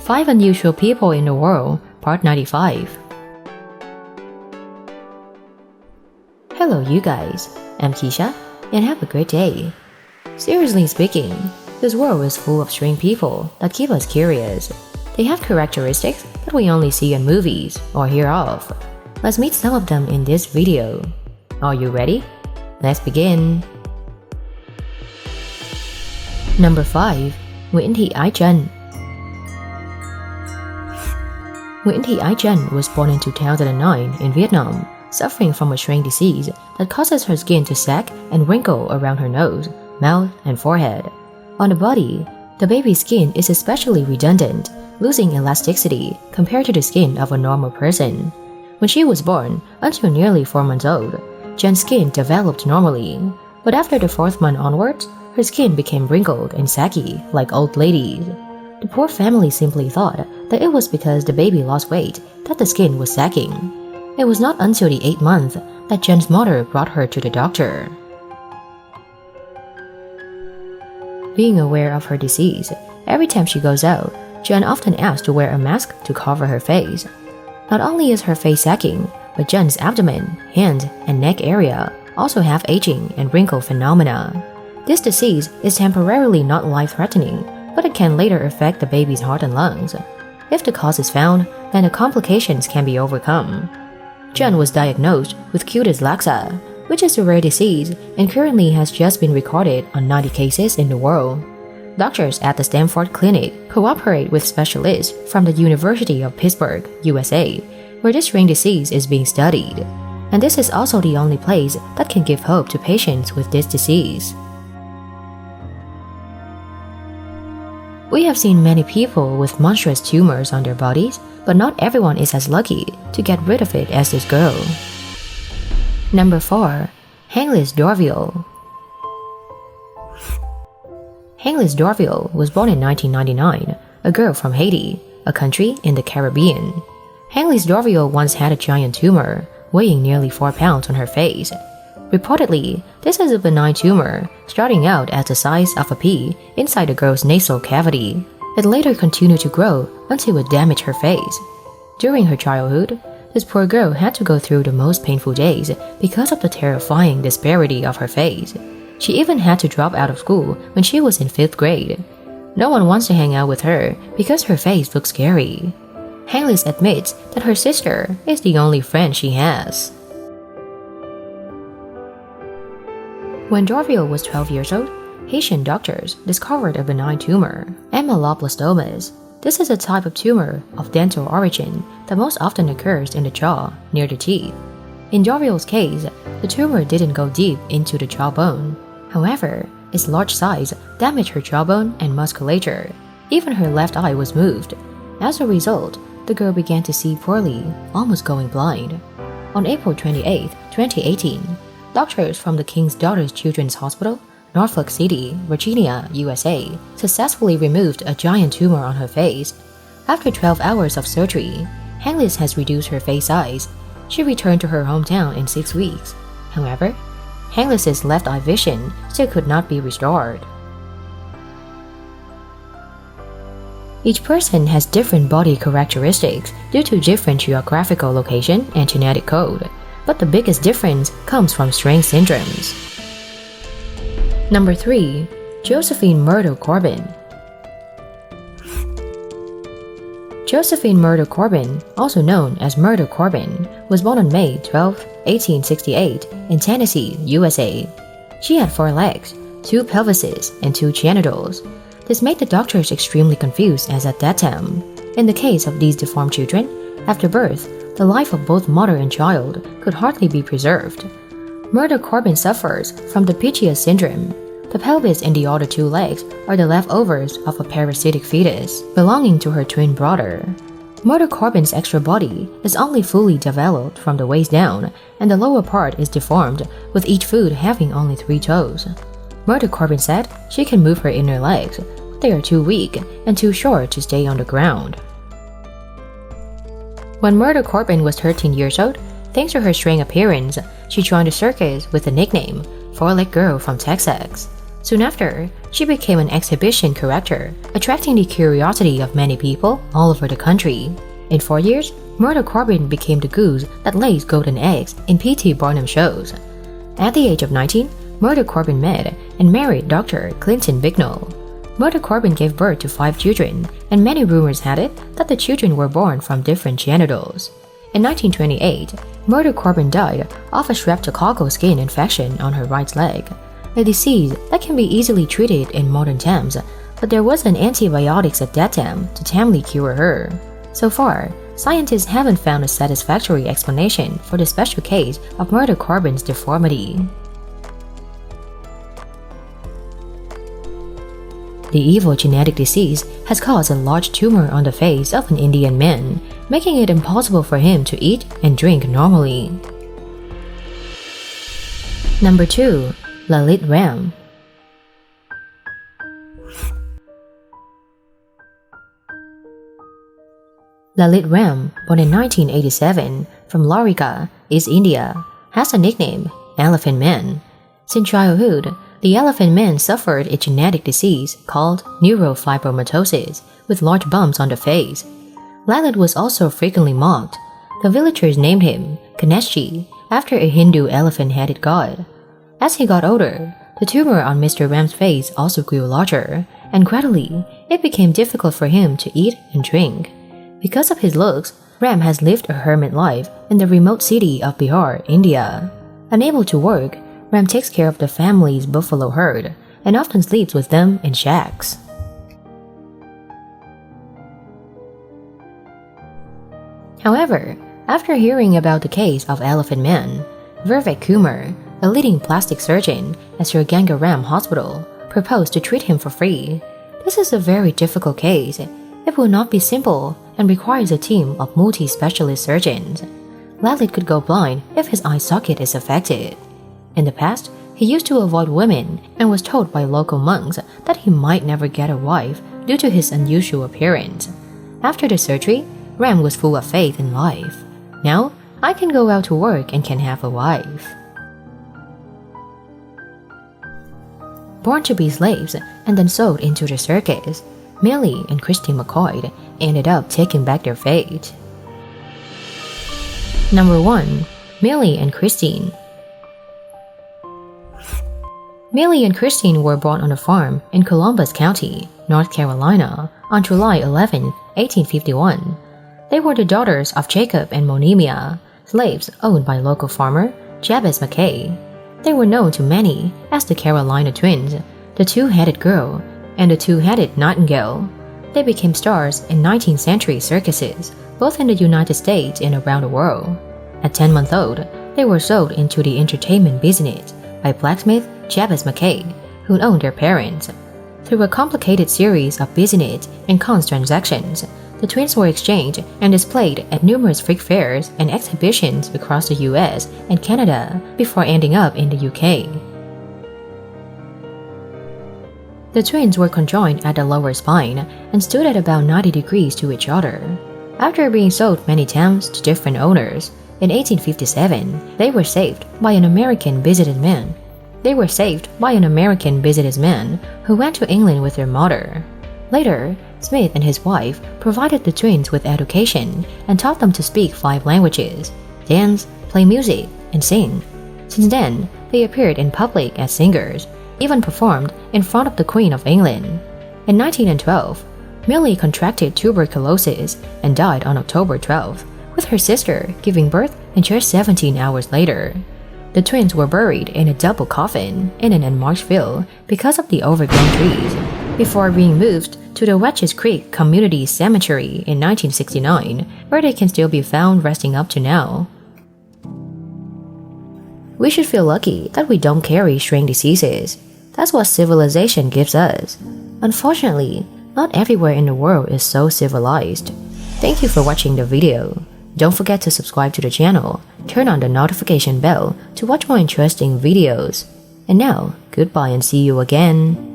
5 Unusual People in the World, Part 95. Hello you guys, I'm Keisha, and have a great day. Seriously speaking, this world is full of strange people that keep us curious. They have characteristics that we only see in movies or hear of. Let's meet some of them in this video. Are you ready? Let's begin. Number 5. Nguyễn Thị Ái Trân. Nguyễn Thị Ái Trân was born in 2009 in Vietnam, suffering from a strange disease that causes her skin to sag and wrinkle around her nose, mouth, and forehead. On the body, the baby's skin is especially redundant, losing elasticity compared to the skin of a normal person. When she was born, until nearly 4 months old, Trân skin developed normally, but after the 4th month onwards, her skin became wrinkled and saggy like old ladies. The poor family simply thought that it was because the baby lost weight that the skin was sagging. It was not until the 8th month that Trân's mother brought her to the doctor. Being aware of her disease, every time she goes out, Trân often asks to wear a mask to cover her face. Not only is her face sagging, but Trân's abdomen, hand, and neck area also have aging and wrinkle phenomena. This disease is temporarily not life-threatening, but it can later affect the baby's heart and lungs. If the cause is found, then the complications can be overcome. Trân was diagnosed with cutis laxa, which is a rare disease and currently has just been recorded on 90 cases in the world. Doctors at the Stanford Clinic cooperate with specialists from the University of Pittsburgh, USA, where this rare disease is being studied. And this is also the only place that can give hope to patients with this disease. We have seen many people with monstrous tumors on their bodies, but not everyone is as lucky to get rid of it as this girl. Number 4. Henglis Dorville. Henglis Dorville was born in 1999, a girl from Haiti, a country in the Caribbean. Henglis Dorville once had a giant tumor, weighing nearly 4 pounds on her face. Reportedly, this is a benign tumor, starting out as the size of a pea inside the girl's nasal cavity. It later continued to grow until it damaged her face. During her childhood, this poor girl had to go through the most painful days because of the terrifying disparity of her face. She even had to drop out of school when she was in 5th grade. No one wants to hang out with her because her face looks scary. Henglis admits that her sister is the only friend she has. When Dorville was 12 years old, Haitian doctors discovered a benign tumor, ameloblastomas. This is a type of tumor of dental origin that most often occurs in the jaw, near the teeth. In Dorville's case, the tumor didn't go deep into the jawbone. However, its large size damaged her jawbone and musculature. Even her left eye was moved. As a result, the girl began to see poorly, almost going blind. On April 28, 2018, doctors from the King's Daughters Children's Hospital, Norfolk City, Virginia, USA, successfully removed a giant tumor on her face. After 12 hours of surgery, Henglis has reduced her face size. She returned to her hometown in 6 weeks. However, Henglis's left eye vision still could not be restored. Each person has different body characteristics due to different geographical location and genetic code, but the biggest difference comes from strange syndromes. Number 3. Josephine Murdo Corbin. Josephine Murdo Corbin, also known as Murdo Corbin, was born on May 12, 1868 in Tennessee, USA. She had 4 legs, 2 pelvises, and 2 genitals. This made the doctors extremely confused as at that time. In the case of these deformed children, after birth, the life of both mother and child could hardly be preserved. Murdo Corbin suffers from the Pichia syndrome. The pelvis and the other 2 legs are the leftovers of a parasitic fetus belonging to her twin brother. Murdo Corbin's extra body is only fully developed from the waist down, and the lower part is deformed, with each foot having only 3 toes. Murdo Corbin said she can move her inner legs, but they are too weak and too short to stay on the ground. When Murdo Corbin was 13 years old, thanks to her strange appearance, she joined the circus with the nickname 4-Leg Girl from Texas. Soon after, she became an exhibition curator, attracting the curiosity of many people all over the country. In 4 years, Murdo Corbin became the goose that lays golden eggs in P.T. Barnum shows. At the age of 19, Murdo Corbin met and married Dr. Clinton Bicknell. Murdo Corbin gave birth to 5 children, and many rumors had it that the children were born from different genitals. In 1928, Murdo Corbin died of a streptococcal skin infection on her right leg, a disease that can be easily treated in modern times, but there wasn't antibiotics at that time to tamely cure her. So far, scientists haven't found a satisfactory explanation for the special case of Murdo Corbin's deformity. The evil genetic disease has caused a large tumor on the face of an Indian man, making it impossible for him to eat and drink normally. Number 2. Lalit Ram. Lalit Ram, born in 1987 from Lorika, East India, has a nickname, Elephant Man. Since childhood, the Elephant Man suffered a genetic disease called neurofibromatosis with large bumps on the face. Lalit was also frequently mocked. The villagers named him Ganeshi after a Hindu elephant-headed god. As he got older, the tumor on Mr. Ram's face also grew larger, and gradually, it became difficult for him to eat and drink. Because of his looks, Ram has lived a hermit life in the remote city of Bihar, India. Unable to work, Ram takes care of the family's buffalo herd and often sleeps with them in shacks. However, after hearing about the case of Elephant Man, Vivek Kumar, a leading plastic surgeon at Sir Ganga Ram Hospital, proposed to treat him for free. This is a very difficult case. It will not be simple and requires a team of multi-specialist surgeons. Lalit could go blind if his eye socket is affected. In the past, he used to avoid women and was told by local monks that he might never get a wife due to his unusual appearance. After the surgery, Ram was full of faith in life. Now, I can go out to work and can have a wife. Born to be slaves and then sold into the circus, Millie and Christine McCoy ended up taking back their fate. Number 1. Millie and Christine. Millie and Christine were born on a farm in Columbus County, North Carolina, on July 11, 1851. They were the daughters of Jacob and Monimia, slaves owned by local farmer Jabez McKay. They were known to many as the Carolina Twins, the two-headed girl, and the two-headed nightingale. They became stars in 19th century circuses, both in the United States and around the world. At 10 months old, they were sold into the entertainment business by blacksmith Jabez McKay, who owned their parents. Through a complicated series of business and cons transactions, the twins were exchanged and displayed at numerous freak fairs and exhibitions across the US and Canada before ending up in the UK. The twins were conjoined at the lower spine and stood at about 90 degrees to each other. After being sold many times to different owners, in 1857, they were saved by an American businessman. Who went to England with their mother. Later, Smith and his wife provided the twins with education and taught them to speak 5 languages, dance, play music, and sing. Since then, they appeared in public as singers, even performed in front of the Queen of England. In 1912, Millie contracted tuberculosis and died on October 12, with her sister giving birth in just 17 hours later. The twins were buried in a double coffin in an unmarked field because of the overgrown trees, before being moved to the Wetches Creek Community Cemetery in 1969, where they can still be found resting up to now. We should feel lucky that we don't carry strange diseases. That's what civilization gives us. Unfortunately, not everywhere in the world is so civilized. Thank you for watching the video. Don't forget to subscribe to the channel, turn on the notification bell to watch more interesting videos. And now, goodbye and see you again.